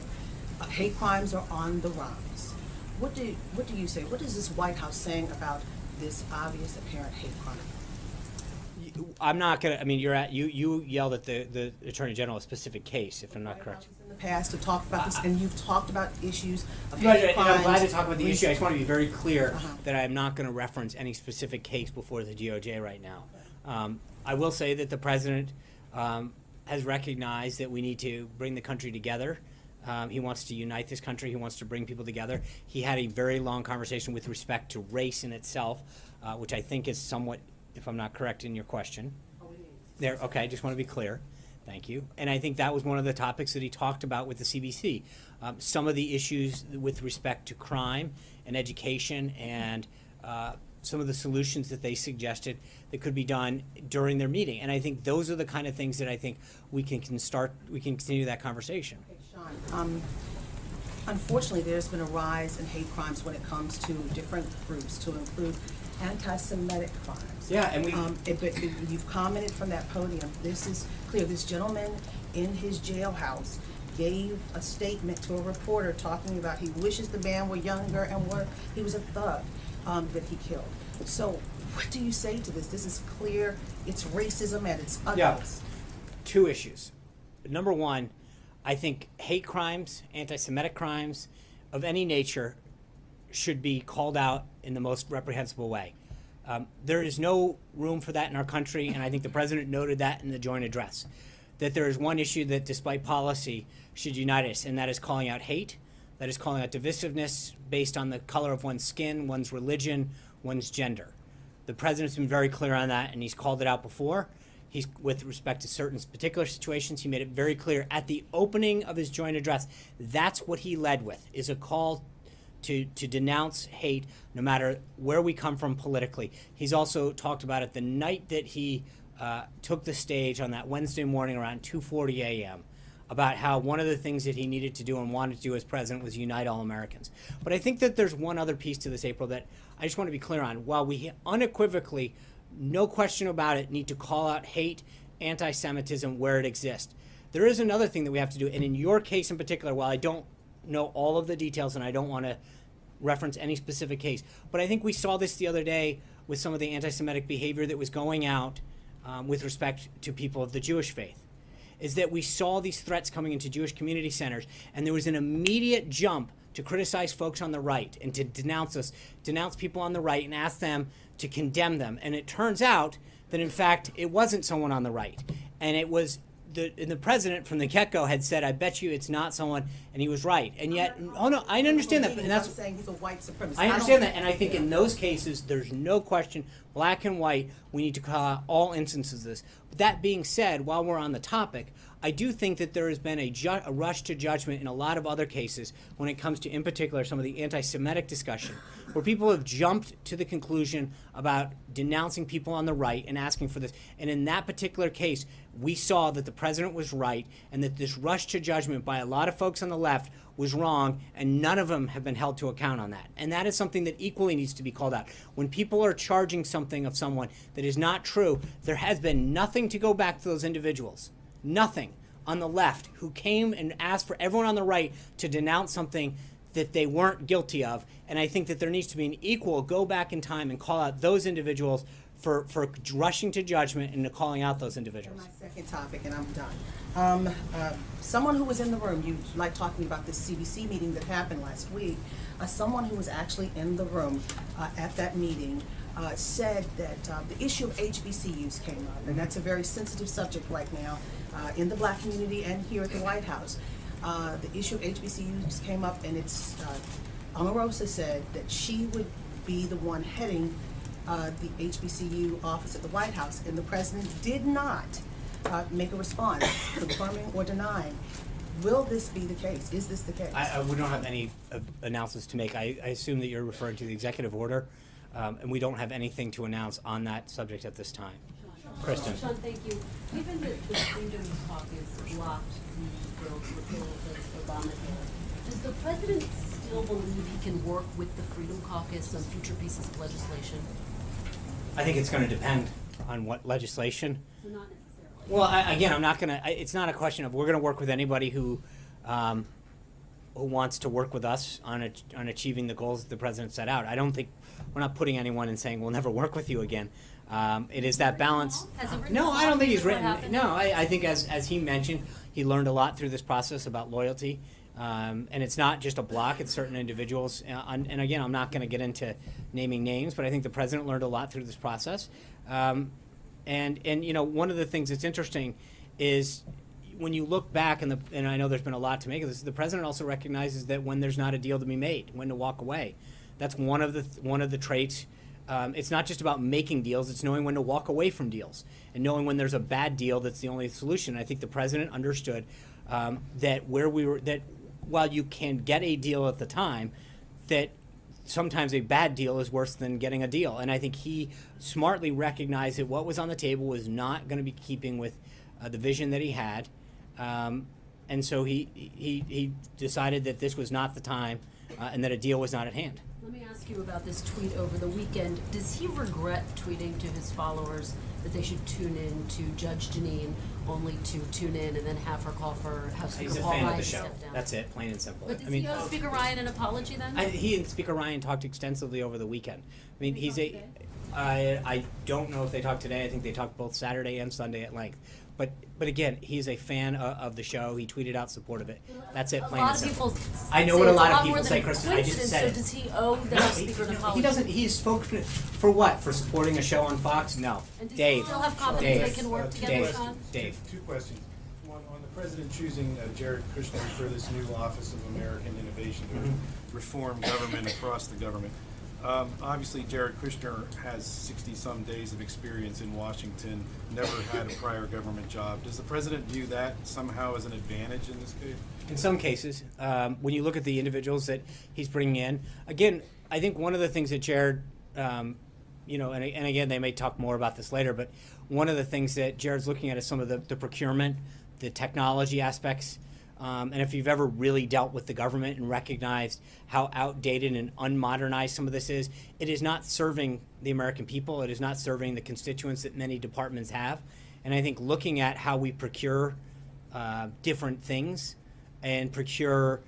Hate crimes are on the rise. What do you say? What is this White House saying about this obvious, apparent hate crime? I'm not gonna. I mean, you yelled at the Attorney General a specific case, if I'm not correct. In the past, to talk about this, and you've talked about issues of Right, hate and crimes. I'm glad to talk about the issue. I just want to be very clear Uh-huh. that I'm not going to reference any specific case before the DOJ right now. I will say that the president has recognized that we need to bring the country together. He wants to unite this country. He wants to bring people together. He had a very long conversation with respect to race in itself, which I think is somewhat, if I'm not correct in your question. There, okay, I just want to be clear. Thank you. And I think that was one of the topics that he talked about with the CBC. Some of the issues with respect to crime and education and some of the solutions that they suggested that could be done during their meeting. And I think those are the kind of things that I think we can continue that conversation. Sean, unfortunately, there's been a rise in hate crimes when it comes to different groups, to include anti-Semitic crimes. Yeah, and you've commented from that podium. This is clear. This gentleman in his jailhouse gave a statement to a reporter talking about he wishes the man were younger and he was a thug that he killed. So, what do you say to this? This is clear. It's racism at its utmost. Yeah. Two issues. Number one, I think hate crimes, anti-Semitic crimes of any nature should be called out in the most reprehensible way. There is no room for that in our country, and I think the president noted that in the joint address, that there is one issue that, despite policy, should unite us, and that is calling out hate, that is calling out divisiveness based on the color of one's skin, one's religion, one's gender. The president's been very clear on that, and he's called it out before. He's, with respect to certain particular situations, he made it very clear at the opening of his joint address. That's what he led with, is a call to denounce hate no matter where we come from politically. He's also talked about it the night that he took the stage on that Wednesday morning around 2:40 a.m. about how one of the things that he needed to do and wanted to do as president was unite all Americans. But I think that there's one other piece to this, April, that I just want to be clear on. While we unequivocally, no question about it, need to call out hate, anti-Semitism where it exists, there is another thing that we have to do. And in your case in particular, while I don't know all of the details and I don't want to reference any specific case, but I think we saw this the other day with some of the anti-Semitic behavior that was going out with respect to people of the Jewish faith, is that we saw these threats coming into Jewish community centers, and there was an immediate jump to criticize folks on the right and to denounce people on the right and ask them to condemn them. And it turns out that, in fact, it wasn't someone on the right. And it was the president from the get-go had said, I bet you it's not someone, and he was right. And yet, oh no, I understand that. And that's I'm saying he's a white supremacist. I understand that, and I think in those cases, there's no question, black and white, we need to call out all instances of this. But that being said, while we're on the topic, I do think that there has been a rush to judgment in a lot of other cases when it comes to, in particular, some of the anti-Semitic discussion, where people have jumped to the conclusion about denouncing people on the right and asking for this. And in that particular case, we saw that the president was right and that this rush to judgment by a lot of folks on the left was wrong, and none of them have been held to account on that. And that is something that equally needs to be called out. When people are charging something of someone that is not true, there has been nothing to go back to those individuals. Nothing on the left who came and asked for everyone on the right to denounce something that they weren't guilty of. And I think that there needs to be an equal go back in time and call out those individuals for rushing to judgment and calling out those individuals. My second topic, and I'm done. Someone who was in the room, you like talking about this CBC meeting that happened last week, someone who was actually in the room at that meeting said that the issue of HBCUs came up, and that's a very sensitive subject right now in the black community and here at the White House. The issue of HBCUs came up, and it's Omarosa said that she would be the one heading the HBCU office at the White House, and the president did not make a response, confirming or denying. Will this be the case? Is this the case? We don't have any announcements to make. I assume that you're referring to the executive order, and we don't have anything to announce on that subject at this time. Kristen. Sean, thank you. Given that the Freedom Caucus blocked the bill to repeal the Obamacare, does the president still believe he can work with the Freedom Caucus on future pieces of legislation? I think it's going to depend on what legislation. So not necessarily. Well, again, I'm not going to. It's not a question of we're going to work with anybody who wants to work with us on achieving the goals that the president set out. I don't think we're not putting anyone and saying we'll never work with you again. It is that balance. No, I don't think he's written. No, I think as he mentioned, he learned a lot through this process about loyalty. And it's not just a block, it's certain individuals. And again, I'm not going to get into naming names, but I think the president learned a lot through this process. And you know, one of the things that's interesting is when you look back, and I know there's been a lot to make of this, the president also recognizes that when there's not a deal to be made, when to walk away. That's one of the traits. It's not just about making deals, it's knowing when to walk away from deals and knowing when there's a bad deal that's the only solution. I think the president understood that while you can get a deal at the time, that sometimes a bad deal is worse than getting a deal. And I think he smartly recognized that what was on the table was not going to be keeping with the vision that he had. And so he decided that this was not the time and that a deal was not at hand. Let me ask you about this tweet over the weekend. Does he regret tweeting to his followers that they should tune in to Judge Jeanine, only to tune in and then have her call for House Speaker Paul Ryan to step down? That's it, plain and simple. But does he owe Speaker Ryan an apology then? He and Speaker Ryan talked extensively over the weekend. I mean, I don't know if they talked today. I think they talked both Saturday and Sunday at length. But again, he's a fan of the show. He tweeted out support of it. That's it, plain and simple. I know what a lot of people say, Kristen. I just said it. So does he owe the House Speaker an apology? He doesn't. He's spoken for what? For supporting a show on Fox? No. And does Dave. he still have confidence they can work together, Sean? Dave. Two questions. One, on the president choosing Jared Kushner for this new Office of American Innovation to reform government across the government. Obviously, Jared Kushner has 60-some days of experience in Washington, never had a prior government job. Does the president view that somehow as an advantage in this case? In some cases, when you look at the individuals that he's bringing in, again, I think one of the things that Jared, and again, they may talk more about this later, but one of the things that Jared's looking at is some of the procurement, the technology aspects. And if you've ever really dealt with the government and recognized how outdated and unmodernized some of this is, it is not serving the American people. It is not serving the constituents that many departments have. And I think looking at how we procure different things and procure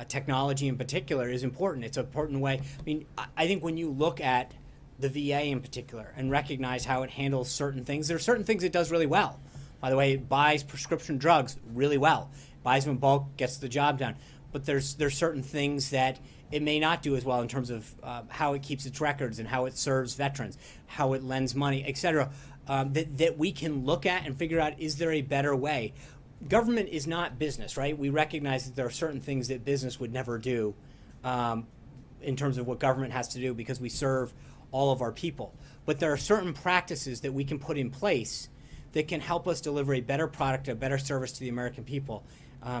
technology in particular is important. It's an important way. I mean, I think when you look at the VA in particular and recognize how it handles certain things, there are certain things it does really well. By the way, it buys prescription drugs really well. Buys them in bulk, gets the job done. But there's certain things that it may not do as well in terms of how it keeps its records and how it serves veterans, how it lends money, et cetera, that we can look at and figure out, is there a better way? Government is not business, right? We recognize that there are certain things that business would never do in terms of what government has to do because we serve all of our people. But there are certain practices that we can put in place that can help us deliver a better product, a better service to the American people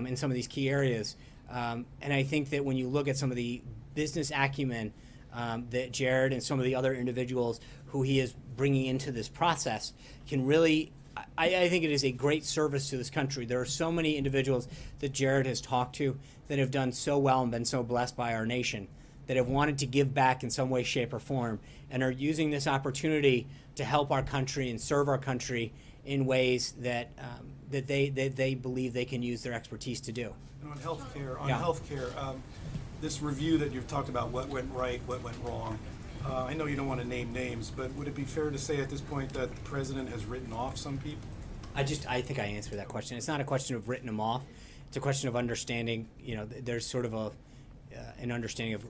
in some of these key areas. And I think that when you look at some of the business acumen that Jared and some of the other individuals who he is bringing into this process can really, I think it is a great service to this country. There are so many individuals that Jared has talked to that have done so well and been so blessed by our nation, that have wanted to give back in some way, shape, or form, and are using this opportunity to help our country and serve our country in ways that they believe they can use their expertise to do. And on healthcare, Yeah. This review that you've talked about, what went right, what went wrong. I know you don't want to name names, but would it be fair to say at this point that the president has written off some people? I think I answered that question. It's not a question of written them off. It's a question of understanding. There's sort of an understanding of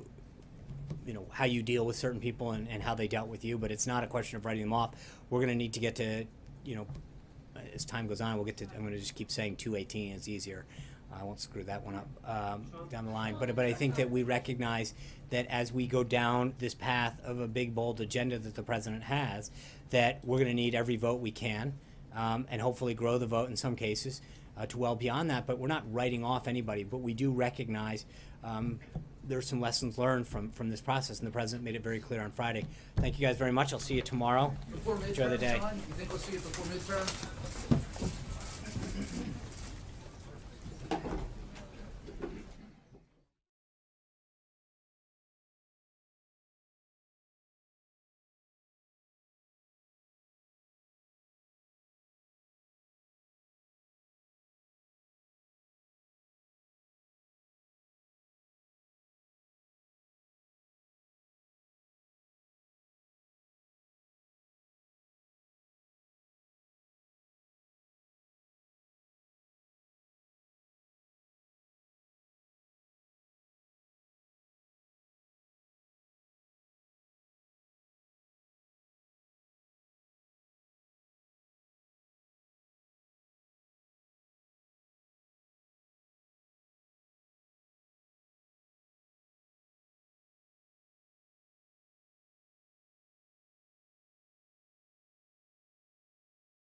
how you deal with certain people and how they dealt with you, but it's not a question of writing them off. We're going to need to get to, as time goes on, I'm going to just keep saying 218. It's easier. I won't screw that one up down the line. But I think that we recognize that as we go down this path of a big, bold agenda that the president has, that we're going to need every vote we can, and hopefully grow the vote in some cases to well beyond that. But we're not writing off anybody. But we do recognize there's some lessons learned from this process, and the president made it very clear on Friday. Thank you guys very much. I'll see you tomorrow. Before Enjoy the day. midterm, John, you think we'll see it before midterm?